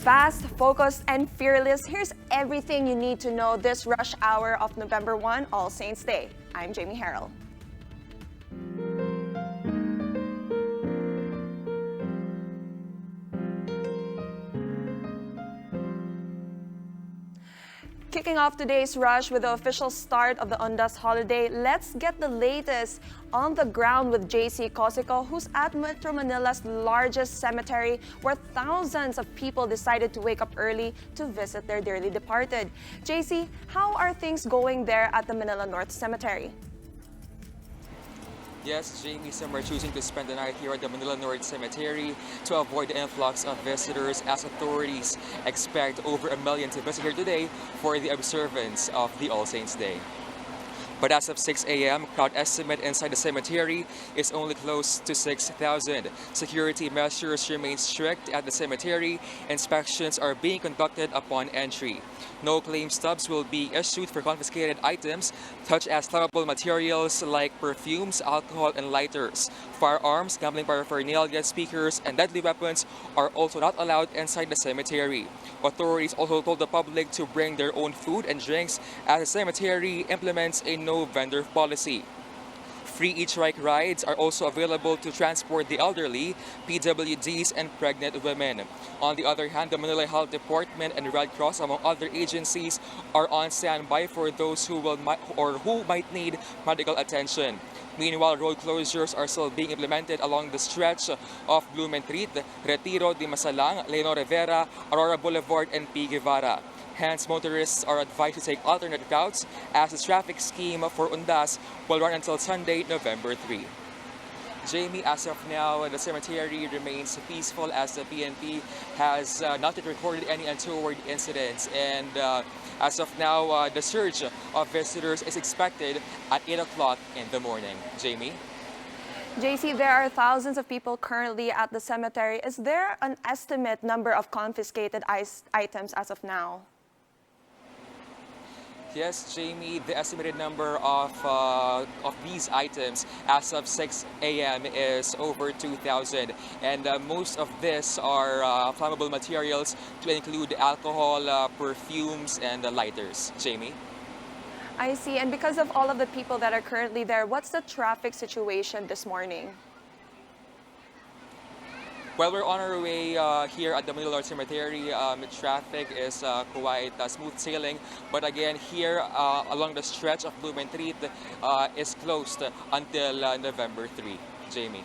Fast, focused, and fearless, here's everything you need to know this rush hour of November 1, All Saints Day. I'm Jamie Harrell. Kicking off today's rush with the official start of the Undas holiday, let's get the latest on the ground with JC Cosico, who's at Metro Manila's largest cemetery, where thousands of people decided to wake up early to visit their dearly departed. JC, how are things going there at the Manila North Cemetery? Yes, Jamie, some are choosing to spend the night here at the Manila North Cemetery to avoid the influx of visitors, as authorities expect over 1 million to visit here today for the observance of the All Saints Day. But as of 6 a.m., crowd estimate inside the cemetery is only close to 6,000. Security measures remain strict at the cemetery. Inspections are being conducted upon entry. No claim stubs will be issued for confiscated items, such as flammable materials like perfumes, alcohol, and lighters. Firearms, gambling paraphernalia, speakers, and deadly weapons are also not allowed inside the cemetery. Authorities also told the public to bring their own food and drinks, as the cemetery implements a no vendor policy. Free e-trike rides are also available to transport the elderly, PWDs, and pregnant women. On the other hand, the Manila Health Department and Red Cross, among other agencies, are on standby for those who might need medical attention. Meanwhile, road closures are still being implemented along the stretch of Blumentritt, Retiro de Masalang, Leonor Rivera, Aurora Boulevard, and P. Guevara. Hence, motorists are advised to take alternate routes, as the traffic scheme for Undas will run until Sunday, November 3. Jamie, as of now, the cemetery remains peaceful, as the PNP has not yet recorded any untoward incidents. And as of now, the surge of visitors is expected at 8 o'clock in the morning. Jamie? JC, there are thousands of people currently at the cemetery. Is there an estimate number of confiscated items as of now? Yes, Jamie, the estimated number of these items as of 6 a.m. is over 2,000. And most of this are flammable materials, to include alcohol, perfumes, and lighters. Jamie? I see. And because of all of the people that are currently there, what's the traffic situation this morning? Well, we're on our way here at the Manila North Cemetery. Traffic is quite smooth sailing. But again, here along the stretch of Blumentritt is closed until November 3. Jamie.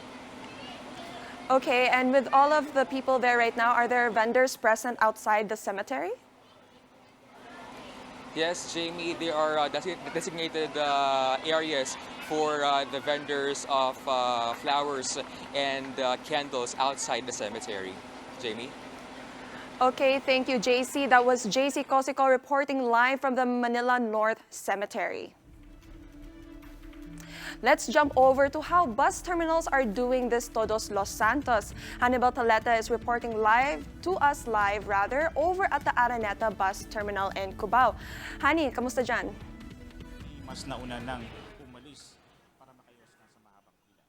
Okay, and with all of the people there right now, are there vendors present outside the cemetery? Yes, Jamie, there are designated areas for the vendors of flowers and candles outside the cemetery. Jamie? Okay, thank you, JC. That was JC Cosico reporting live from the Manila North Cemetery. Let's jump over to how bus terminals are doing this Todos Los Santos. Hannibal Taleta is reporting to us live over at the Araneta Bus Terminal in Cubao. Hani, kamusta dyan? Mas nauna nang umalis para makayos na sa mahabang pila.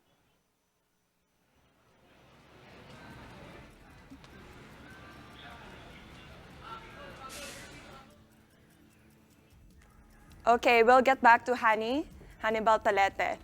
Okay, we'll get back to Hannibal Talete.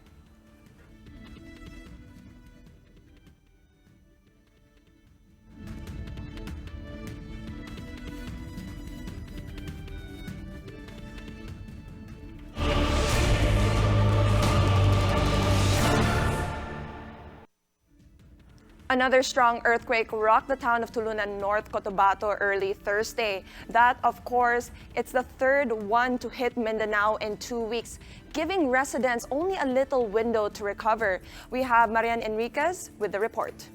Another strong earthquake rocked the town of Trollano, North Cotabato early Thursday. That, of course, it's the third one to hit Mindanao in 2 weeks, giving residents only a little window to recover. We have Marian Enriquez with the report.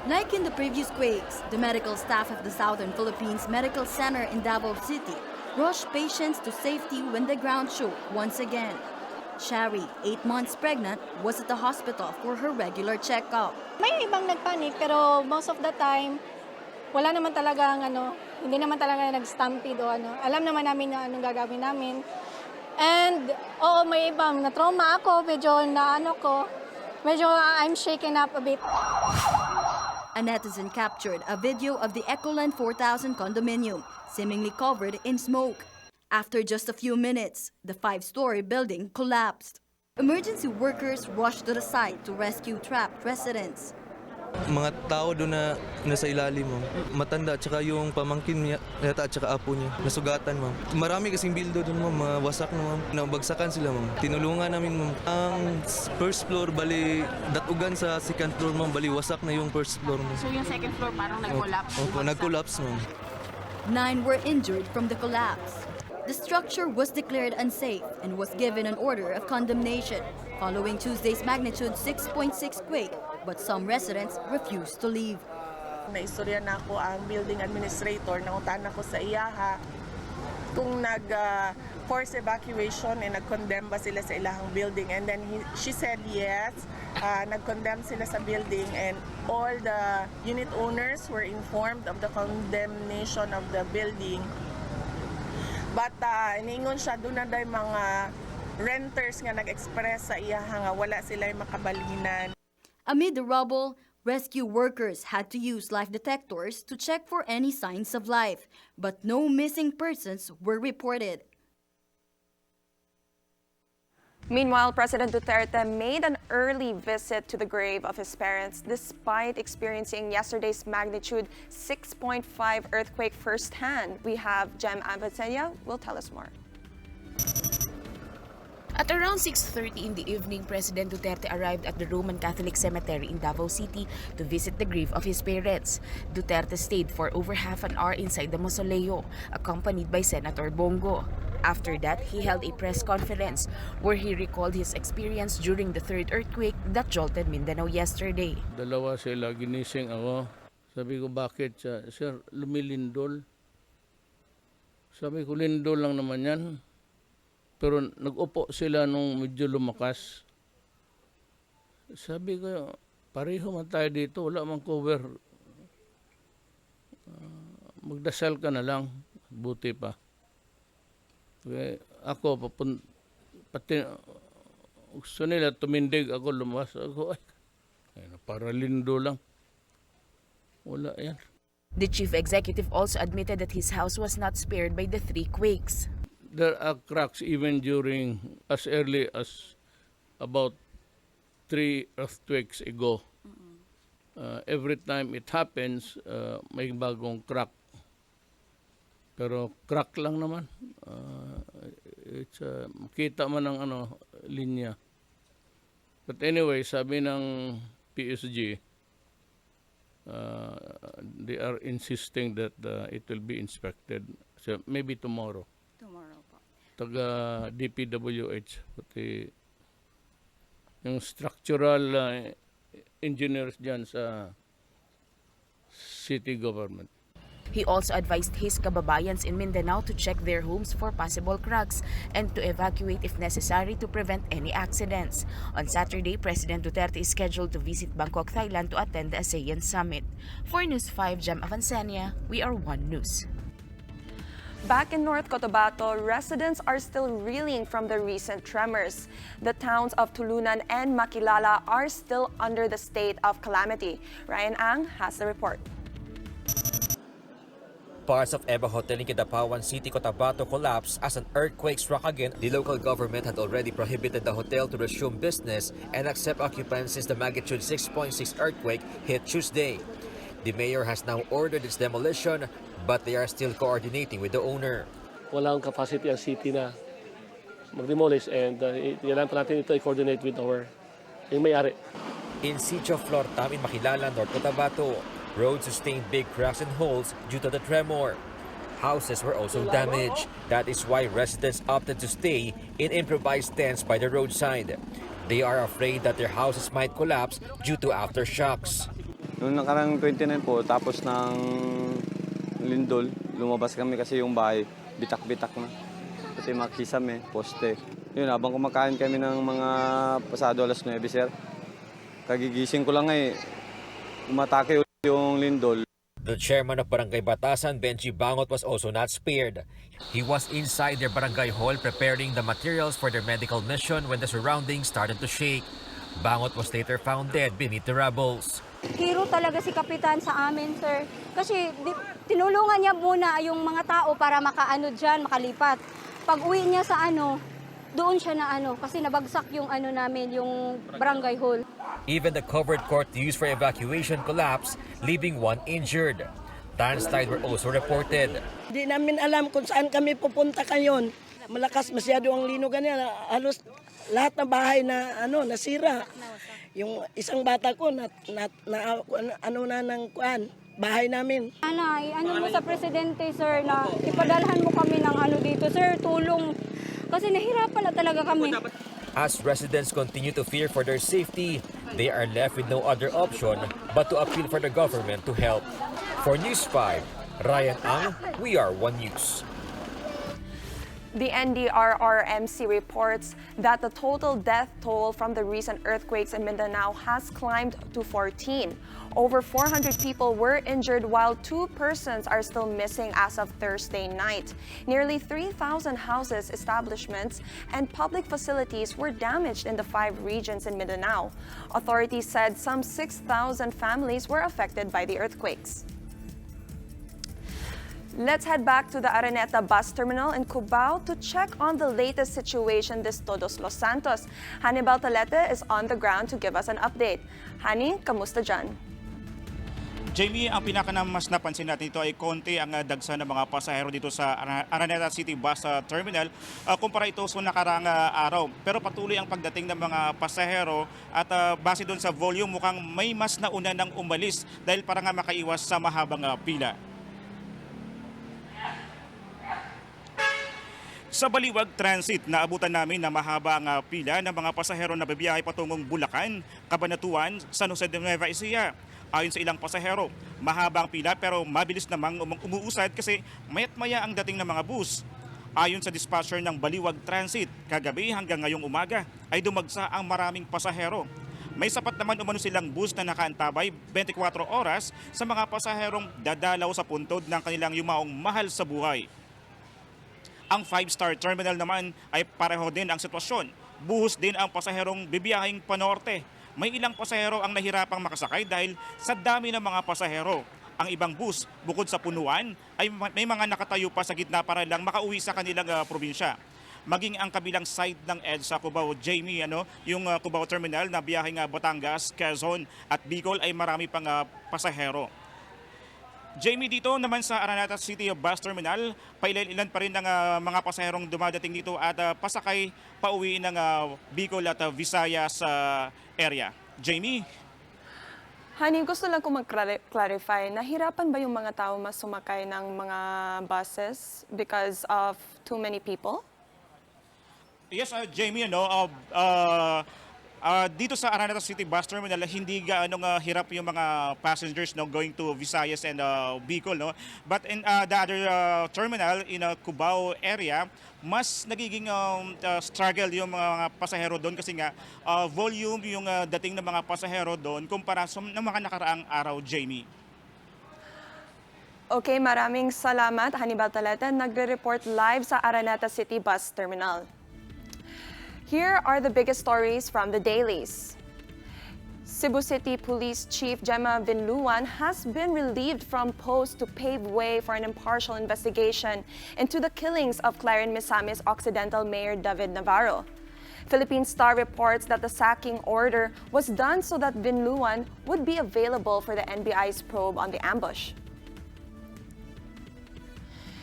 Like in the previous quakes, the medical staff of the Southern Philippines Medical Center in Davao City rushed patients to safety when the ground shook once again. Shari, 8 months pregnant, was at the hospital for her regular checkup. May ibang nagpanik pero most of the time, wala naman talagang hindi naman talaga nag-stampede o Alam naman namin na anong gagawin namin. And may ibang na-trauma ako, medyo I'm shaken up a bit. A netizen captured a video of the Ecoland 4000 condominium, seemingly covered in smoke. After just a few minutes, the 5-story building collapsed. Emergency workers rushed to the site to rescue trapped residents. Mga tao doon na nasa ilalim, ma'am. Matanda, at saka yung pamangkin niya, yata, at saka apo niya. Nasugatan, ma'am. Marami kasing bildo doon, ma'am. Mga wasak na, ma'am. Nabagsakan sila, ma'am. Tinulungan namin, ma'am. Ang first floor, bali, datugan sa second floor, ma'am. Bali, wasak na yung first floor, ma'am. So yung second floor parang nag-collapse? Opo, nag-collapse, ma'am. 9 were injured from the collapse. The structure was declared unsafe and was given an order of condemnation following Tuesday's magnitude 6.6 quake, but some residents refused to leave. Naistorya na ako ang building administrator, nanguntahan ako sa iyaha kung nag-force evacuation and nag-condemn ba sila sa ilahang building. And then she said yes, nag-condemn sila sa building and all the unit owners were informed of the condemnation of the building. But iningon siya, doon na daw mga renters nga nag-express sa iyaha nga wala sila makabalinan. Amid the rubble, rescue workers had to use life detectors to check for any signs of life, but no missing persons were reported. Meanwhile, President Duterte made an early visit to the grave of his parents despite experiencing yesterday's magnitude 6.5 earthquake firsthand. We have Jem Abasenya will tell us more. At around 6:30 in the evening, President Duterte arrived at the Roman Catholic Cemetery in Davao City to visit the grave of his parents. Duterte stayed for over half an hour inside the mausoleo, accompanied by Senator Bongo. After that, he held a press conference where he recalled his experience during the third earthquake that jolted Mindanao yesterday. Dalawa sila, ginising ako. Sabi ko, bakit? Sir, lumilindol. Sabi ko, lindol lang naman yan. Pero nag-upo sila nung medyo lumakas. Sabi ko, pareho man tayo dito, wala mang cover. Magdasal ka na lang, buti pa. Okay, ako, pati gusto nila tumindig ako, lumas ako. Ay, para lindo lang. Wala yan. The chief executive also admitted that his house was not spared by the 3 quakes. There are cracks even during as early as about 3 earthquakes ago. Every time it happens, may bagong crack. Pero crack lang naman. Makita man ng linya. But anyway, sabi ng PSG, they are insisting that it will be inspected. So maybe tomorrow. Taga DPWH, pati yung structural engineers dyan sa city government. He also advised his kababayans in Mindanao to check their homes for possible cracks and to evacuate if necessary to prevent any accidents. On Saturday, President Duterte is scheduled to visit Bangkok, Thailand to attend the ASEAN Summit. For News 5, Jem Avancenia, we are One News. Back in North Cotabato, residents are still reeling from the recent tremors. The towns of Tulunan and Makilala are still under the state of calamity. Ryan Ang has the report. Parts of Eva Hotel in Kidapawan City, Cotabato collapsed as an earthquake struck again. The local government had already prohibited the hotel to resume business and accept occupants since the magnitude 6.6 earthquake hit Tuesday. The mayor has now ordered its demolition, but they are still coordinating with the owner. Walang capacity ang city na mag-demolish and kailangan pa natin ito i-coordinate with yung may-ari. In Sitio Flortam in Makilala, North Cotabato, roads sustained big cracks and holes due to the tremor. Houses were also damaged. That is why residents opted to stay in improvised tents by the roadside. They are afraid that their houses might collapse due to aftershocks. Noong nakarang 29 po, tapos ng lindol, lumabas kami kasi yung bahay, bitak-bitak na. Kasi makisame, poste. Yun, habang kumakain kami ng mga pasado alas 9, sir. Kagigising ko lang umatake yung lindol. The chairman of Barangay Batasan, Benji Bangot, was also not spared. He was inside their barangay hall preparing the materials for their medical mission when the surroundings started to shake. Bangot was later found dead beneath the rubbles. hero talaga si Kapitan sa amin, sir. Kasi tinulungan niya muna yung mga tao para makaano dyan, makalipat. Pag uwi niya sa doon siya na kasi nabagsak yung namin, yung barangay hall. Even the covered court used for evacuation collapsed, leaving one injured. Landslides were also reported. Di namin alam kung saan kami pupunta kayon. Malakas masyado ang linugan niya. Halos lahat ng bahay na nasira. Yung isang bata ko ng bahay namin. Mo sa presidente, sir, na ipadalhan mo kami ng dito, sir, tulong. Kasi nahirapan na talaga kami. As residents continue to fear for their safety, they are left with no other option but to appeal for the government to help. For News 5, Ryan Ang, We Are One News. The NDRRMC reports that the total death toll from the recent earthquakes in Mindanao has climbed to 14. Over 400 people were injured while 2 persons are still missing as of Thursday night. Nearly 3,000 houses, establishments, and public facilities were damaged in the 5 regions in Mindanao. Authorities said some 6,000 families were affected by the earthquakes. Let's head back to the Araneta bus terminal in Cubao to check on the latest situation this Todos Los Santos. Hannibal Talete is on the ground to give us an update. Hani, kamusta dyan? Jamie, ang mas napansin natin dito ay konti ang dagsa ng mga pasahero dito sa Araneta City Bus Terminal kumpara ito sa nakaraang araw. Pero patuloy ang pagdating ng mga pasahero at base doon sa volume mukhang may mas nauna ng umalis dahil para nga makaiwas sa mahabang pila. Sa Baliwag Transit, naabutan namin na mahaba ang pila ng mga pasahero na bibiyahe patungong Bulacan, Cabanatuan, San Jose de Nueva Ecija. Ayon sa ilang pasahero, mahaba ang pila pero mabilis namang umuusad kasi mayat-maya ang dating ng mga bus. Ayon sa dispatcher ng Baliwag Transit, kagabi hanggang ngayong umaga ay dumagsa ang maraming pasahero. May sapat naman umano silang bus na nakaantabay 24 oras sa mga pasaherong dadalaw sa puntod ng kanilang yumaong mahal sa buhay. Ang 5-star terminal naman ay pareho din ang sitwasyon. Buhos din ang pasaherong bibiyahing panorte. May ilang pasahero ang nahirapang makasakay dahil sa dami ng mga pasahero. Ang ibang bus, bukod sa punuan, ay may mga nakatayo pa sa gitna para lang makauwi sa kanilang probinsya. Maging ang kabilang side ng EDSA Cubao, Jamie, yung Cubao Terminal na biyaheng Batangas, Quezon at Bicol ay marami pang pasahero. Jamie, dito naman sa Araneta City Bus Terminal, pailan pa rin ng mga pasaherong dumadating dito at pasakay pauwi ng Bicol at Visayas area. Jamie? Honey, gusto lang ko mag-clarify, nahirapan ba yung mga tao mas sumakay ng mga buses because of too many people? Yes, Jamie, dito sa Araneta City Bus Terminal, hindi gaano hirap yung mga passengers going to Visayas and Bicol. But in the other terminal in Cubao area, mas nagiging struggle yung mga pasahero doon kasi nga volume yung dating ng mga pasahero doon kumpara sa mga nakaraang araw, Jamie. Okay, maraming salamat, Hannibal Talete, nagre-report live sa Araneta City Bus Terminal. Here are the biggest stories from the dailies. Cebu City Police Chief Gemma Vinluan has been relieved from post to pave way for an impartial investigation into the killings of Clarin Misamis Occidental Mayor David Navarro. Philippine Star reports that the sacking order was done so that Vinluan would be available for the NBI's probe on the ambush.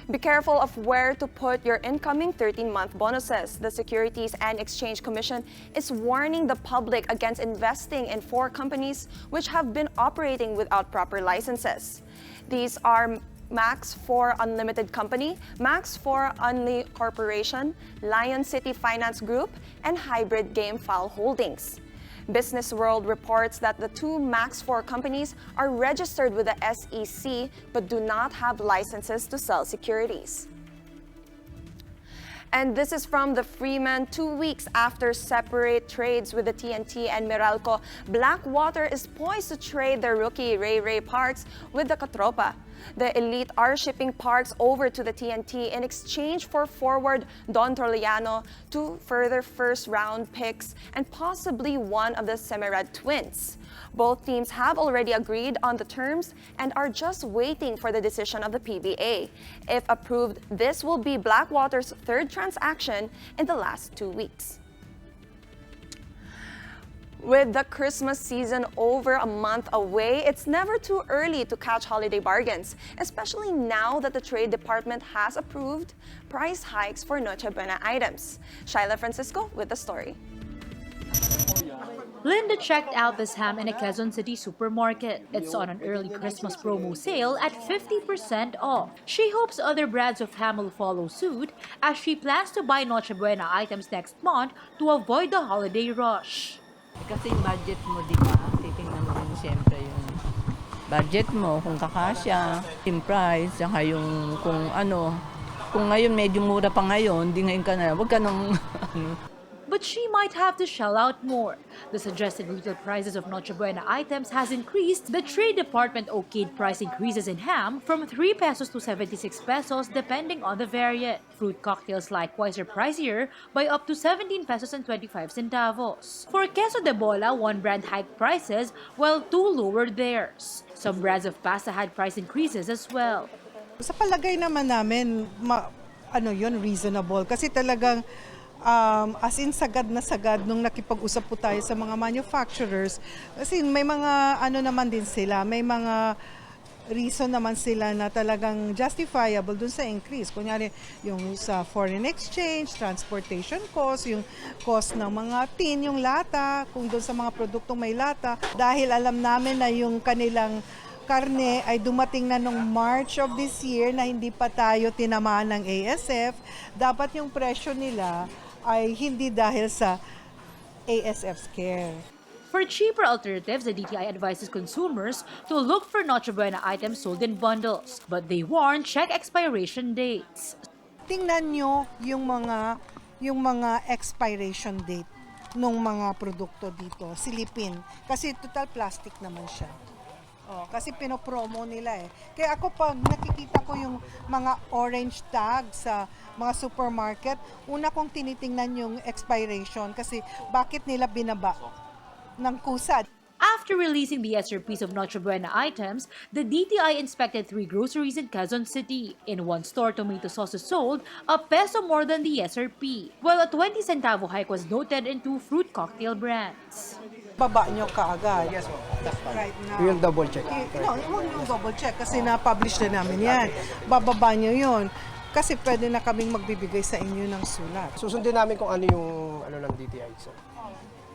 Be careful of where to put your incoming 13-month bonuses. The Securities and Exchange Commission is warning the public against investing in 4 companies which have been operating without proper licenses. These are Max 4 Unlimited Company, Max 4 Unli Corporation, Lion City Finance Group, and Hybrid Game File Holdings. Business World reports that the 2 Max 4 companies are registered with the SEC but do not have licenses to sell securities. And this is from the Freeman. 2 weeks after separate trades with the TNT and Meralco, Blackwater is poised to trade their rookie Ray Ray Parks with the Katropa. The elite are shipping parks over to the TNT in exchange for forward Don Trollano, 2 further first-round picks, and possibly one of the Semi-Red twins. Both teams have already agreed on the terms and are just waiting for the decision of the PBA. If approved, this will be Blackwater's 3rd transaction in the last 2 weeks. With the Christmas season over a month away, it's never too early to catch holiday bargains, especially now that the Trade Department has approved price hikes for Noche Buena items. Shyla Francisco with the story. Linda checked out this ham in a Quezon City supermarket. It's on an early Christmas promo sale at 50% off. She hopes other brands of ham will follow suit as she plans to buy Noche Buena items next month to avoid the holiday rush. Kasi yung budget mo, di ba? Titingnan mo rin siyempre yung budget mo, kung kakasya, yung price, saka yung kung ano. Kung ngayon medyo mura pa ngayon, di ngayon ka na, wag ka nang But she might have to shell out more. The suggested retail prices of Noche Buena items has increased. The Trade Department okayed price increases in ham from 3 pesos to 76 pesos depending on the variant. Fruit cocktails likewise are pricier by up to 17 pesos and 25 centavos. For queso de bola, one brand hiked prices while 2 lowered theirs. Some brands of pasta had price increases as well. Sa palagay naman namin, reasonable kasi talagang as in sagad na sagad nung nakipag-usap po tayo sa mga manufacturers kasi may mga naman din sila, may mga reason naman sila na talagang justifiable dun sa increase. Kunyari yung sa foreign exchange, transportation cost, yung cost ng mga tin, yung lata, kung dun sa mga produktong may lata. Dahil alam namin na yung kanilang karne ay dumating na nung March of this year na hindi pa tayo tinamaan ng ASF, dapat yung presyo nila ay hindi dahil sa ASF's care. For cheaper alternatives, the DTI advises consumers to look for Noche Buena items sold in bundles. But they warn, check expiration dates. Tingnan nyo yung mga expiration date ng mga produkto dito, silipin. Kasi total plastic naman siya. Kasi pinopromo nila eh. Kaya ako pag nakikita ko yung mga orange tag sa mga supermarket, una kong tinitingnan yung expiration kasi bakit nila binaba ng kusa. After releasing the SRPs of Noche Buena items, the DTI inspected 3 groceries in Quezon City. In one store, tomato sauce is sold a peso more than the SRP, while a 20 centavo hike was noted in 2 fruit cocktail brands. Baba nyo kaagad. Yes, right now. Yung double check. No, huwag yung double check kasi na-publish na namin yan. Bababa nyo yun. Kasi pwede na kaming magbibigay sa inyo ng sulat. Susundin namin kung ano yung ng DTI. So,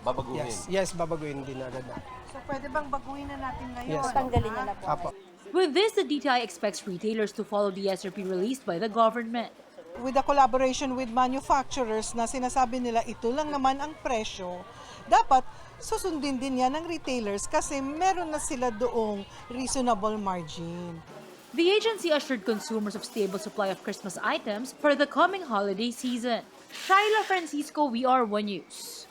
Babaguhin. Yes, babaguhin din agad na. So pwede bang baguhin na natin ngayon? Yes. Tanggalin niya na po. Apo. With this, the DTI expects retailers to follow the SRP released by the government. With the collaboration with manufacturers na sinasabi nila ito lang naman ang presyo, dapat susundin din yan ng retailers kasi meron na sila doong reasonable margin. The agency assured consumers of stable supply of Christmas items for the coming holiday season. Shyla Francisco, WR1 News.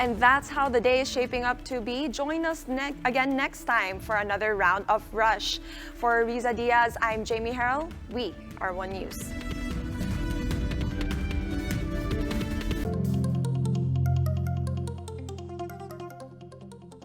And that's how the day is shaping up to be. Join us again next time for another round of Rush. For Riza Diaz, I'm Jamie Harrell. We are One News.